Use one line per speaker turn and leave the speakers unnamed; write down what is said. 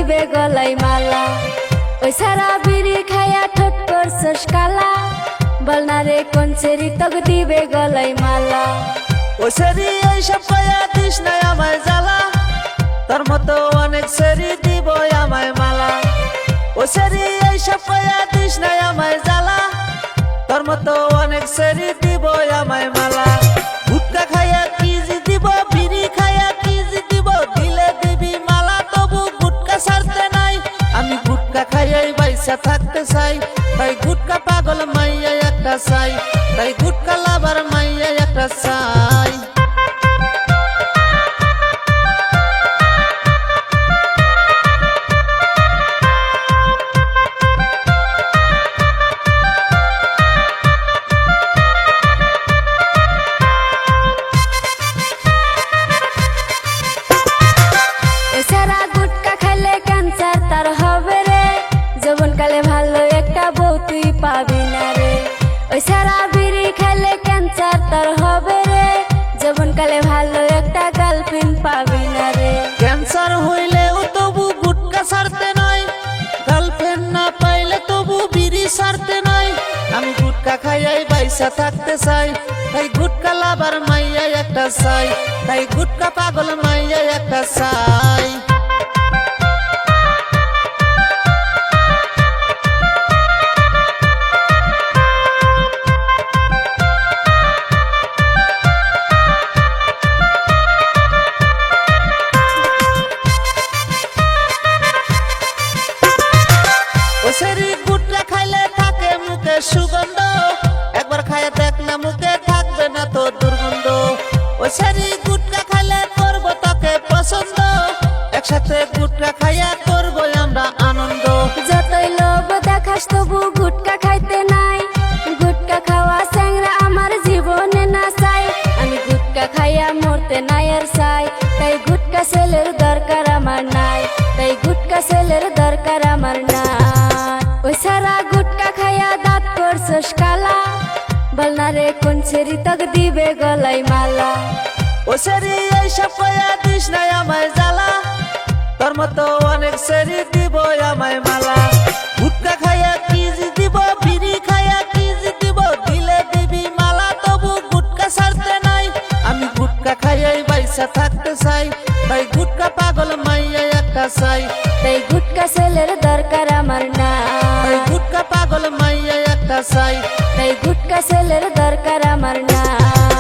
দিবে গলায় মালা। ওই সারা বিড়ি খায়া ঠোঁট করছস কালা, বলনা রে কোন সেরি তক দিবে গলায় মালা।
ও সেরি এইসব কয়া দিস না আমায় জ্বালা, তোর মতো অনেক সেরি দিব আমায় মালা। ও সেরি এইসব কয়া দিস না আমায় জ্বালা, তোর মতো অনেক সেরি দিব আমায় মালা। গুটকা খায়া কিজি দিব, বিড়ি খায়া কিজি দিব, দিলে দিবি মালা তবু গুটকা ছাড়তে নাই। আমি গুটকা খাইয়াই বাইসা থাকতে চাই, তাই গুটকা পাগল মাইয়া একটা চাই, তাই গুটকা লাভার মাইয়া একটা চাই।
এছাড়া গুটকা খাইলে ক্যান্সার তার হবে রে, যৌবনকালে ভালো একটা বউ তুই পাবি না রে। ওই সারা বিড়ি খাইলে ক্যান্সার তার হবে রে, যৌবনকালে ভালো একটা গার্লফ্রেন্ড পাবি না রে।
ক্যান্সার হইলেও তবু গুটকা ছাড়তে নাই, গার্লফ্রেন্ড না পাইলে তবু বিড়ি ছাড়তে নাই। আমি গুটকা খাইয়াই বাইসা থাকতে চাই, তাই গুটকা লাভার মাইয়া একটা চাই, তাই গুটকা পাগল মাইয়া একটা চাই। ও সেরি গুটকা খাইলে থাকে মুখে সুগন্ধ, একবার খাইয়া দেখ না মুখে থাকবে না তো দুর্গন্ধ। ও সেরি গুটকা খাইলে করবো তোকে পছন্দ, একসাথে গুটকা খাইয়া করবো আমরা আনন্দ।
যতই লোভ দেখাস তবু গুটকা খাইতে নাই, গুটকা খাওয়া স্যাংরা আমার জীবনে না চাই। আমি গুটকা খাইয়া মরতে নাই আর চাই, তাই গুটকা ছেলের দরকার আমার নাই, তাই গুটকা ছেলের দরকার আমার নাই। ওই সারা গুটকা খাইয়া দাঁত করছস কালা, বলনা রে কোন সেরি তক দিবে গলায় মালা।
ও সেরি এইসব কয়া দিস না আমায় জ্বালা, তোর মতো অনেক সেরি দিব আমায় মালা। গুটকা খাইয়া কিজি দিব, বিড়ি খাইয়া কিজি দিব, দিলে দিবি মালা তবু গুটকা ছাড়তে নাই। আমি গুটকা খাইয়াই বাইসা থাকতে চাই, তাই গুটকা পাগল মাইয়া একটা চাই,
তাই গুটকা ছেলের দরকার আমার নাই,
তাই গুটকা পাগল মাইয়া একটা চাই।
তাই গুটকা ছেলের দরকার আমার নাই।